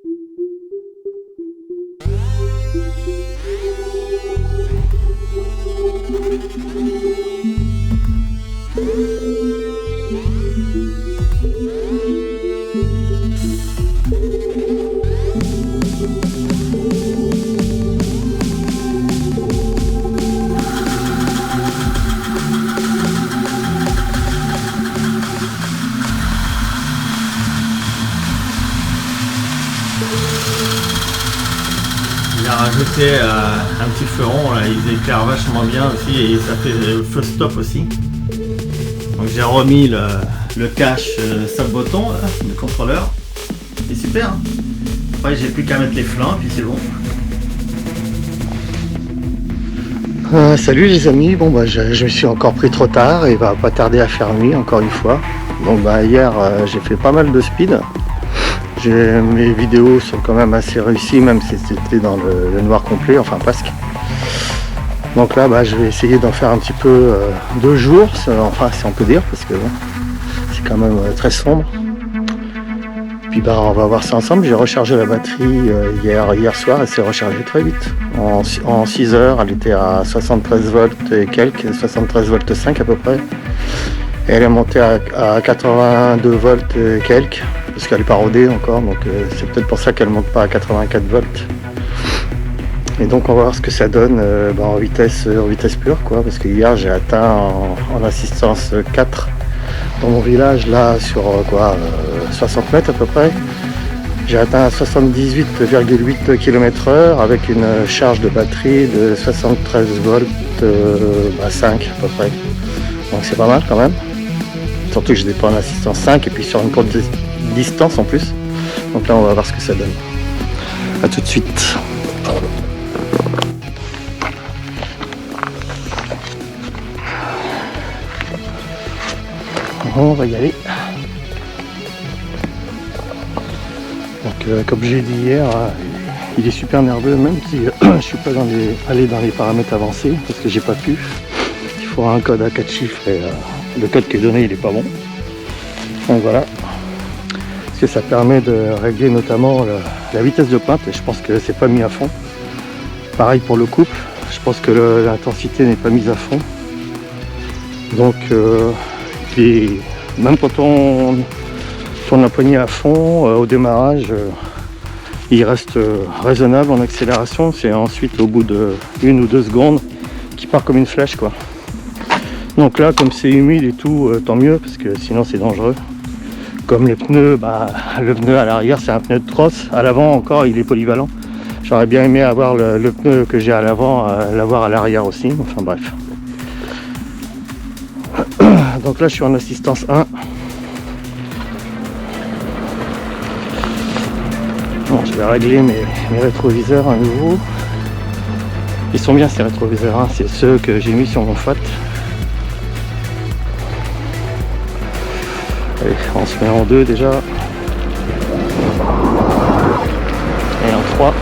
Il a rajouté un petit fleuron, là, ils éclairent vachement bien aussi et ça fait le feu stop aussi. Donc j'ai remis le cache stop-button, le contrôleur. C'est super. Hein. Après j'ai plus qu'à mettre les flancs et puis c'est bon. Salut les amis, bon bah je me suis encore pris trop tard et va pas tarder à faire nuit encore une fois. Donc bah hier j'ai fait pas mal de speed. Mes vidéos sont quand même assez réussies, même si c'était dans le noir complet, enfin presque. Donc là bah je vais essayer d'en faire un petit peu de jour, enfin si on peut dire, parce que bon, c'est quand même très sombre. Puis bah on va voir ça ensemble. J'ai rechargé la batterie hier soir, elle s'est rechargée très vite. En 6 heures, elle était à 73 volts et quelques, 73 volts 5 à peu près. Et elle est montée à 82 volts et quelques, parce qu'elle n'est pas rodée encore, donc c'est peut-être pour ça qu'elle ne monte pas à 84 volts. Et donc on va voir ce que ça donne en vitesse pure, quoi, parce que hier j'ai atteint en assistance 4 dans mon village, là sur 60 mètres à peu près. J'ai atteint 78,8 km/h avec une charge de batterie de 73 volts 5 à peu près. Donc c'est pas mal quand même. Surtout que j'étais pas en assistance 5 et puis sur une courte distance en plus. Donc là on va voir ce que ça donne. A tout de suite. On va y aller. Donc comme j'ai dit hier, il est super nerveux, même si je suis pas allé dans les paramètres avancés parce que j'ai pas pu. Il faut un code à 4 chiffres et le code qui est donné il est pas bon. Donc voilà. Parce que ça permet de régler notamment la vitesse de pointe et je pense que c'est pas mis à fond. Pareil pour le couple, je pense que l'intensité n'est pas mise à fond. Donc même quand on tourne la poignée à fond au démarrage, il reste raisonnable en accélération. C'est ensuite au bout de 1 ou 2 secondes qui part comme une flèche, quoi. Donc là, comme c'est humide et tout, tant mieux parce que sinon c'est dangereux. Comme les pneus, le pneu à l'arrière c'est un pneu de cross, à l'avant encore il est polyvalent. J'aurais bien aimé avoir le pneu que j'ai à l'avant, l'avoir à l'arrière aussi, enfin bref. Donc là je suis en assistance 1. Bon, je vais régler mes rétroviseurs à nouveau. Ils sont bien ces rétroviseurs, hein. C'est ceux que j'ai mis sur mon Fiat. Allez, on se met en 2 déjà. Et en 3.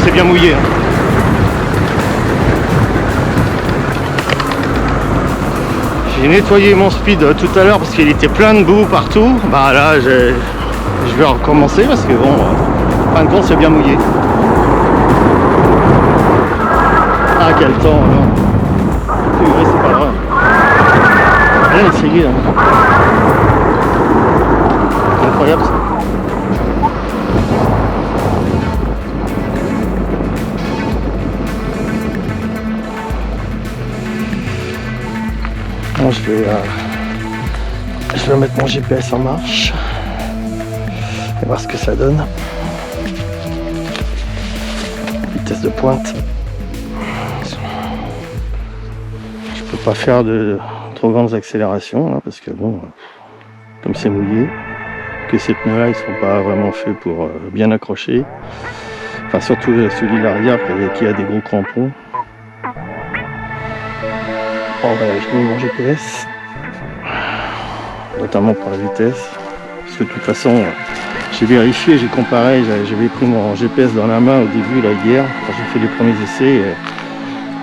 C'est bien mouillé. Hein. J'ai nettoyé mon speed tout à l'heure parce qu'il était plein de boue partout. Bah là, je vais recommencer parce que bon, en fin de compte, c'est bien mouillé. Ah, quel temps, non. Purée, c'est pas grave. Rien essayé, hein. Incroyable ça. Bon, je vais mettre mon GPS en marche et voir ce que ça donne. Vitesse de pointe. Je peux pas faire de trop grandes accélérations là, parce que bon, comme c'est mouillé, que ces pneus-là, ils sont pas vraiment faits pour bien accrocher. Enfin, surtout celui de l'arrière qui a des gros crampons. Bon, je mets mon GPS, notamment pour la vitesse, parce que de toute façon, j'ai vérifié, j'ai comparé, j'avais pris mon GPS dans la main au début, là, hier, quand j'ai fait les premiers essais.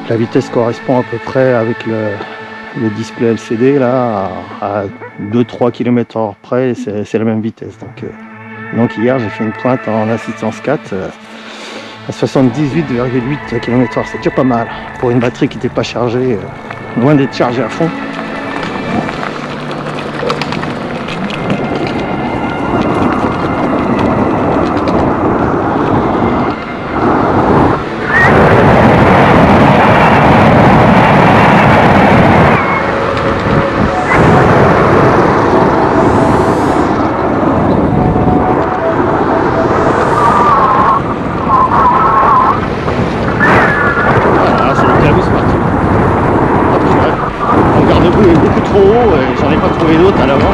La vitesse correspond à peu près avec le display LCD, là, à 2-3 km/h près, c'est la même vitesse. Donc hier, j'ai fait une pointe en assistance 4 à 78,8 km/h, c'est déjà pas mal, pour une batterie qui n'était pas chargée, loin d'être chargée à fond. J'en ai pas trouvé d'autres à l'avant.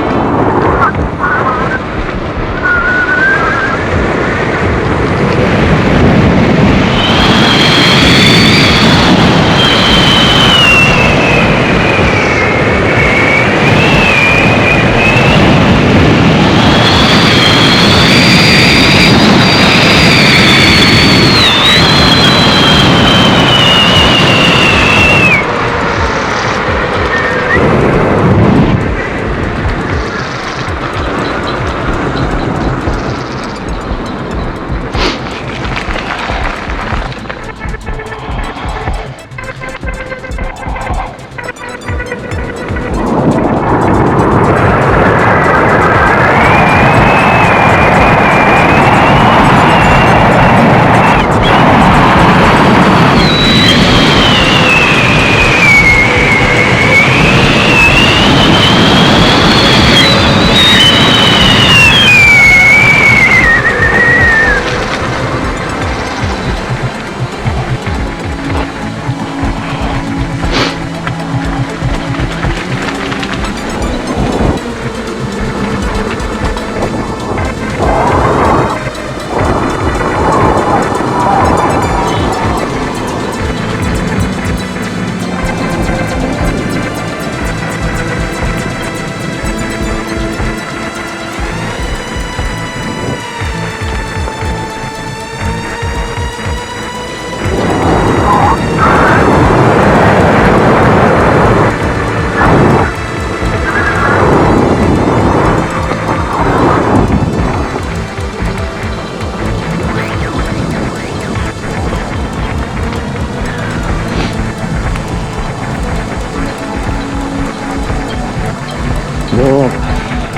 Bon,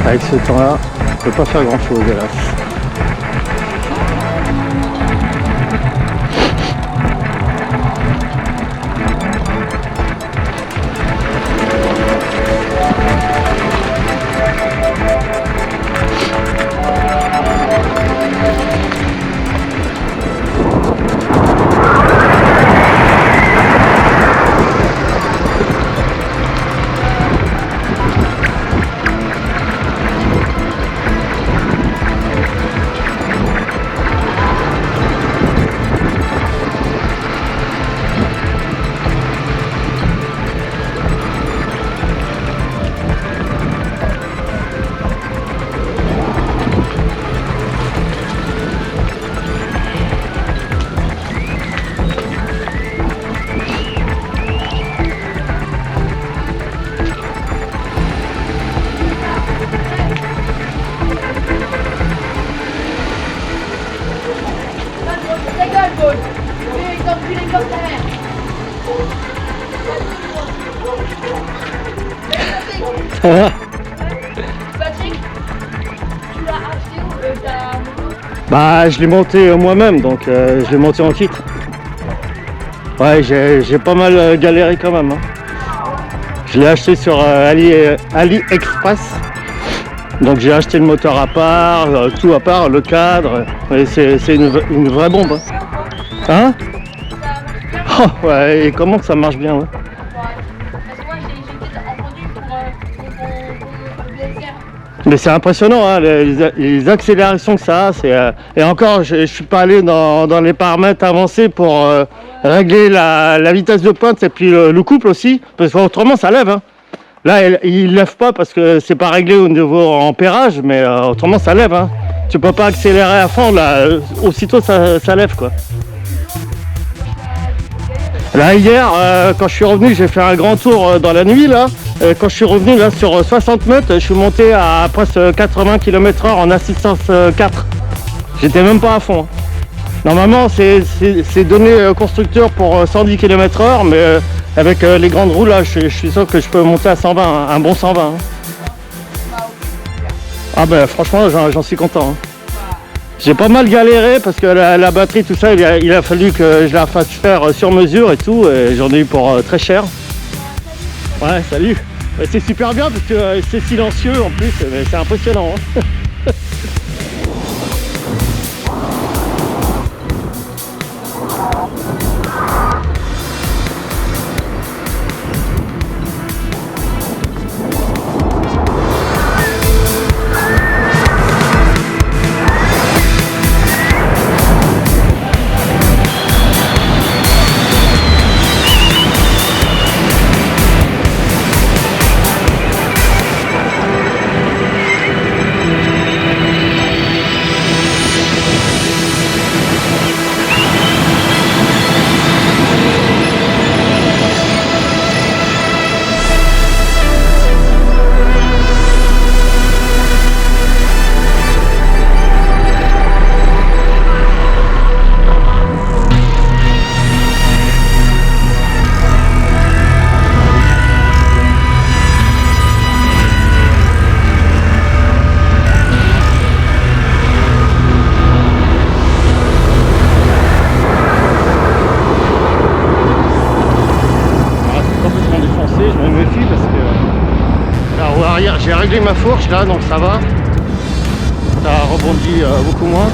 avec ce temps-là, on peut pas faire grand-chose, hélas. Patrick, tu l'as acheté ou ta moto? Bah, je l'ai monté moi-même, donc je l'ai monté en kit. Ouais, j'ai pas mal galéré quand même. Hein. Je l'ai acheté sur AliExpress. Donc j'ai acheté le moteur à part, tout à part, le cadre. C'est une vraie bombe. Hein? Oh, ouais, et comment que ça marche bien, ouais. Parce que moi j'ai peut-être entendu pour le BSR. Mais c'est impressionnant, hein, les accélérations que ça a. Et encore, je ne suis pas allé dans les paramètres avancés pour régler la vitesse de pointe et puis le couple aussi, parce qu'autrement ça lève. Hein. Là, il ne lève pas parce que c'est pas réglé au niveau ampérage, mais autrement ça lève. Hein. Tu peux pas accélérer à fond, là, aussitôt ça lève quoi. Là hier, quand je suis revenu, j'ai fait un grand tour dans la nuit là. Quand je suis revenu là sur 60 mètres, je suis monté à presque 80 km/h en assistance 4. J'étais même pas à fond. Hein. Normalement, c'est donné constructeur pour 110 km/h, mais avec les grandes roues là, je suis sûr que je peux monter à 120, hein, un bon 120. Hein. Ah ben franchement, j'en suis content. Hein. J'ai pas mal galéré parce que la batterie, tout ça, il a fallu que je la fasse faire sur mesure et tout, et j'en ai eu pour très cher. Ouais, salut. C'est super bien parce que c'est silencieux en plus, c'est impressionnant. Hein. J'ai réglé ma fourche là, donc ça va. Ça rebondit beaucoup moins.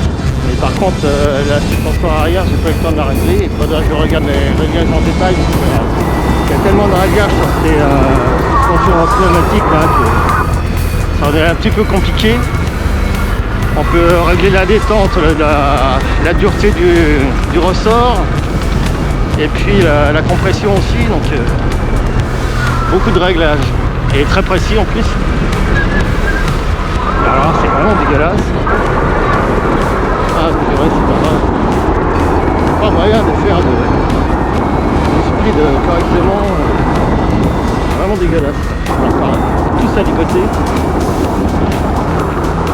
Mais par contre, la suspension arrière, j'ai pas eu le temps de la régler. Il faudra que je regarde les réglages en détail. Il y a tellement de réglages sur ces suspensions pneumatiques là que ça en est un petit peu compliqué. On peut régler la détente, la dureté du ressort. Et puis la compression aussi. Donc beaucoup de réglages. Et très précis en plus. Alors c'est vraiment dégueulasse. Ah vous verrez, c'est pas mal. Pas moyen de faire de speed correctement. Vraiment dégueulasse. Alors, pareil, tout ça du côté.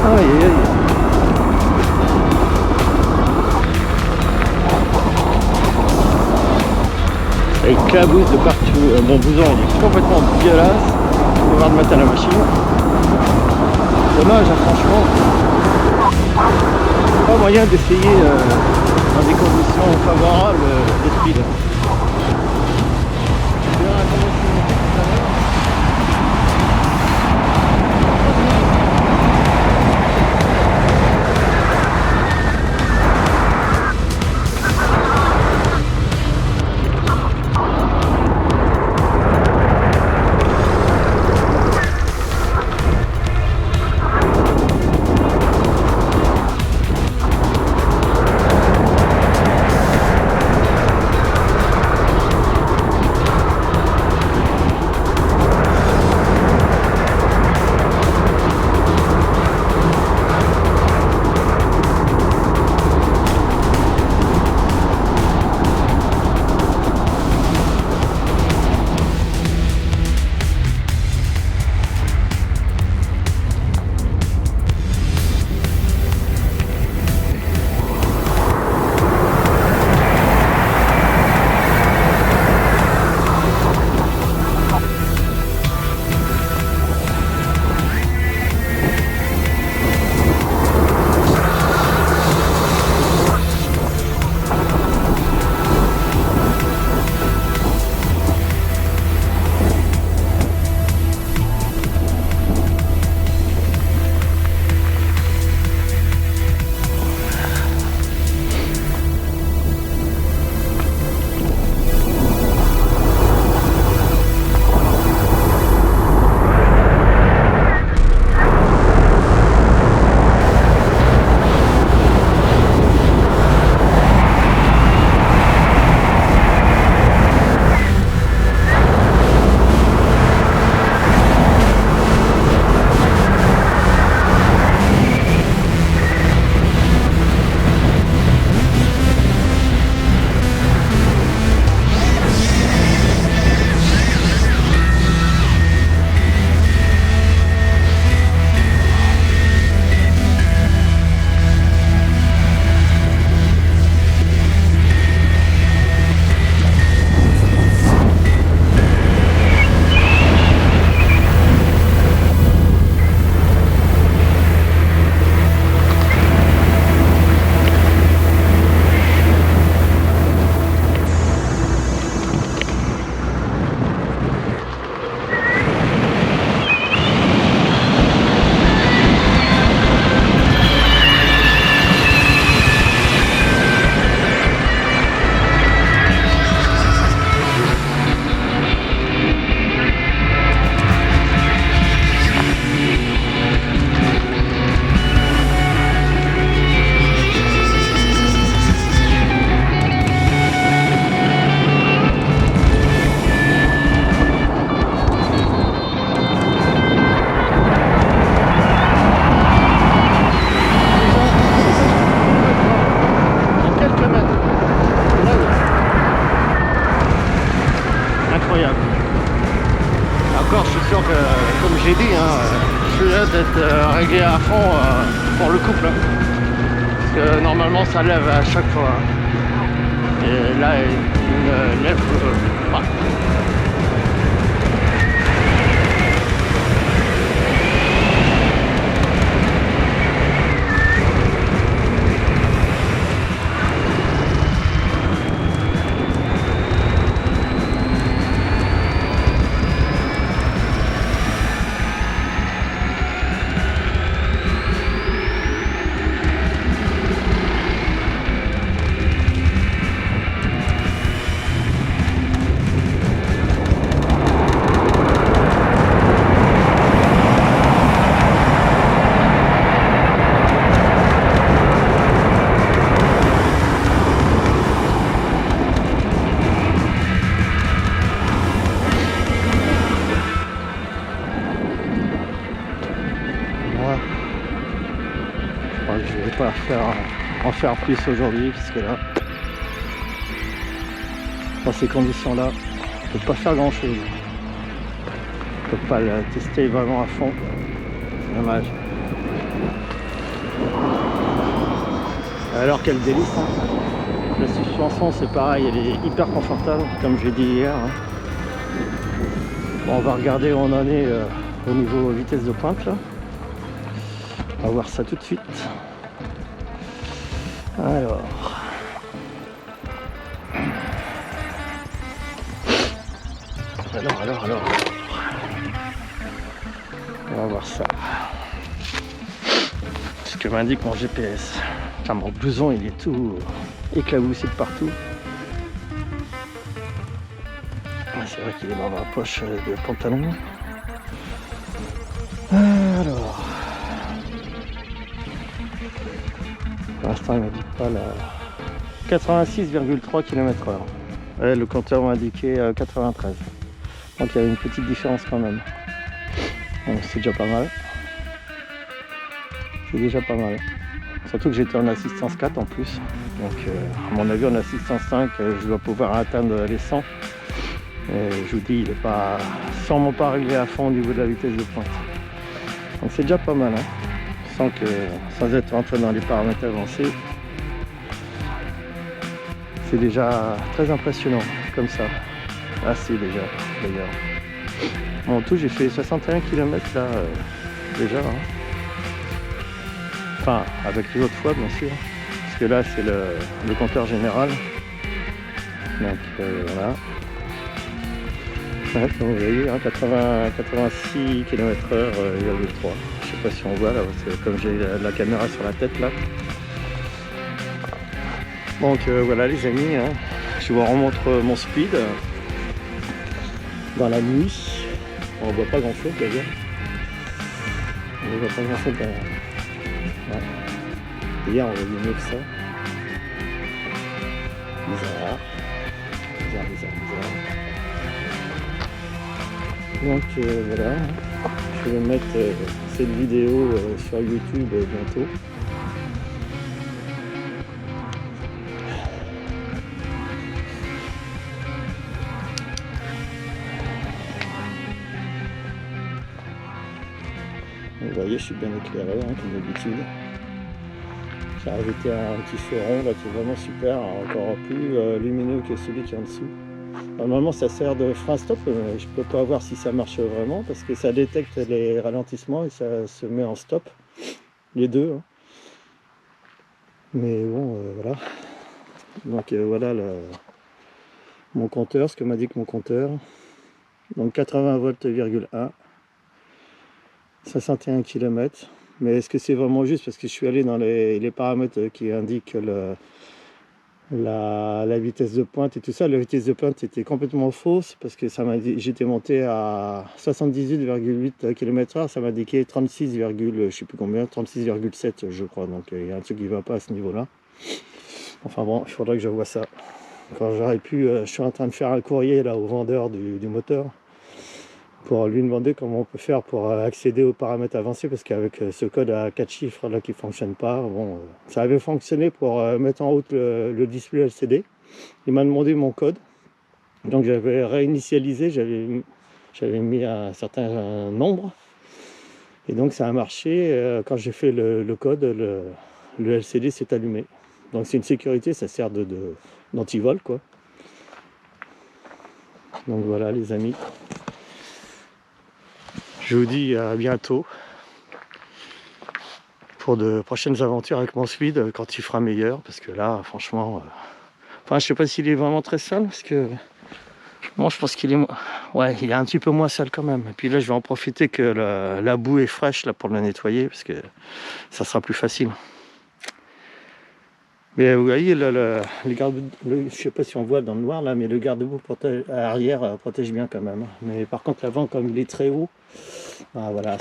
Aïe aïe aïe. Ça éclabousse de partout. Mon bouson il est complètement dégueulasse. On va voir de mettre à la machine. Dommage, hein, franchement. Pas moyen d'essayer dans des conditions favorables de speed. peut-être réglé à fond pour le couple. Parce que normalement ça lève à chaque fois. Et là, il ne lève pas. Je vais pas en faire plus aujourd'hui parce que là, dans ces conditions là, je peux pas faire grand chose. Je peux pas le tester vraiment à fond. Dommage. Alors quel délice hein. La suspension c'est pareil, elle est hyper confortable comme j'ai dit hier. Hein. Bon, on va regarder où on en est au niveau vitesse de pointe là. On va voir ça tout de suite. Alors. On va voir ça. Ce que m'indique mon GPS. Putain, mon blouson il est tout éclaboussé de partout. C'est vrai qu'il est dans ma poche de pantalon. Alors. Pour l'instant il m'indique pas la 86,3 km/h. Ouais, le compteur m'a indiqué 93. Donc il y a une petite différence quand même. Donc c'est déjà pas mal. C'est déjà pas mal. Surtout que j'étais en assistance 4 en plus. Donc à mon avis en assistance 5 je dois pouvoir atteindre les 100. Et je vous dis il n'est pas sûrement pas réglé à fond au niveau de la vitesse de pointe. Donc c'est déjà pas mal hein. Sans être rentré dans les paramètres avancés, c'est déjà très impressionnant comme ça. Assez déjà d'ailleurs. Bon, en tout j'ai fait 61 km là déjà. Hein. Enfin avec les autres fois bien sûr. Parce que là c'est le compteur général. Donc voilà. Ouais, comme vous voyez, hein, 86 km/h, 3. Je sais pas si on voit là, comme j'ai la caméra sur la tête là. Donc voilà les amis, hein, je vous remontre mon speed dans la nuit. On voit pas grand chose d'ailleurs. On voit pas grand chose derrière. Ouais. Hier on voyait mieux que ça. Bizarre. Donc voilà, je vais mettre cette vidéo sur YouTube bientôt. Vous voyez, je suis bien éclairé hein, comme d'habitude. J'ai rajouté un petit feu rond là qui est vraiment super, encore plus lumineux que celui qui est en dessous. Normalement ça sert de frein stop, mais je peux pas voir si ça marche vraiment parce que ça détecte les ralentissements et ça se met en stop, les deux. Hein. Mais bon, voilà. Donc voilà mon compteur, ce que m'a dit que mon compteur. Donc 80 volts,1, 61 km. Mais est-ce que c'est vraiment juste parce que je suis allé dans les paramètres qui indiquent la vitesse de pointe et tout ça. La vitesse de pointe était complètement fausse parce que j'étais monté à 78,8 km/h, ça m'a indiqué 36, je sais plus combien, 36,7 je crois. Donc il y a un truc qui va pas à ce niveau là. Enfin bon, il faudrait que je vois ça. Quand j'aurais pu, je suis en train de faire un courrier là au vendeur du moteur pour lui demander comment on peut faire pour accéder aux paramètres avancés parce qu'avec ce code à 4 chiffres là qui fonctionne pas, bon, ça avait fonctionné pour mettre en route le display LCD. Il m'a demandé mon code, donc j'avais réinitialisé, j'avais mis un certain nombre Et donc ça a marché, quand j'ai fait le code, le LCD s'est allumé. Donc c'est une sécurité, ça sert d'antivol quoi. Donc voilà les amis. Je vous dis à bientôt pour de prochaines aventures avec mon speed quand il fera meilleur, parce que là franchement, enfin je sais pas s'il est vraiment très sale, parce que bon, je pense qu'il est, ouais, il est un petit peu moins sale quand même. Et puis là je vais en profiter que la boue est fraîche là pour le nettoyer, parce que ça sera plus facile. Mais vous voyez, les je sais pas si on voit dans le noir là, mais le garde-boue arrière protège bien quand même. Mais par contre l'avant, comme il est très haut, voilà,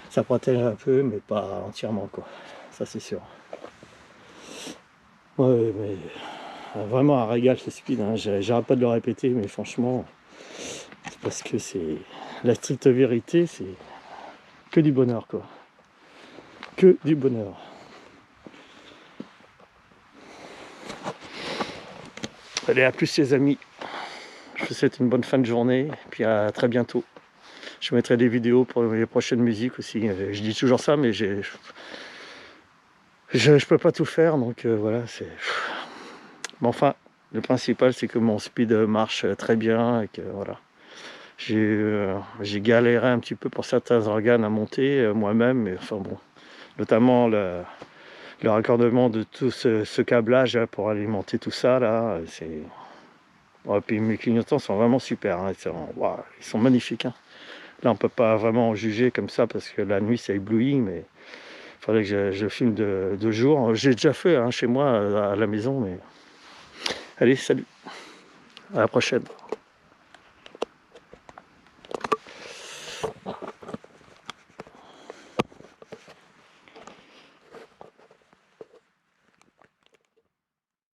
ça protège un peu, mais pas entièrement quoi. Ça c'est sûr. Ouais, mais vraiment un régal ce speed. Hein. J'arrête pas de le répéter, mais franchement, c'est parce que c'est la stricte vérité, c'est que du bonheur quoi. Que du bonheur. Allez, à plus les amis. Je vous souhaite une bonne fin de journée, et puis à très bientôt. Je mettrai des vidéos pour les prochaines musiques aussi. Je dis toujours ça, mais je peux pas tout faire, donc voilà. Mais enfin, le principal, c'est que mon speed marche très bien, et que voilà. J'ai galéré un petit peu pour certains organes à monter moi-même, mais enfin bon. Notamment le raccordement de tout ce câblage pour alimenter tout ça là, c'est... Ouais, puis mes clignotants sont vraiment super, hein. Wow, ils sont magnifiques. Hein. Là, on peut pas vraiment en juger comme ça parce que la nuit, ça éblouit, mais il faudrait que je filme de jour. J'ai déjà fait hein, chez moi à la maison, mais allez, salut, à la prochaine.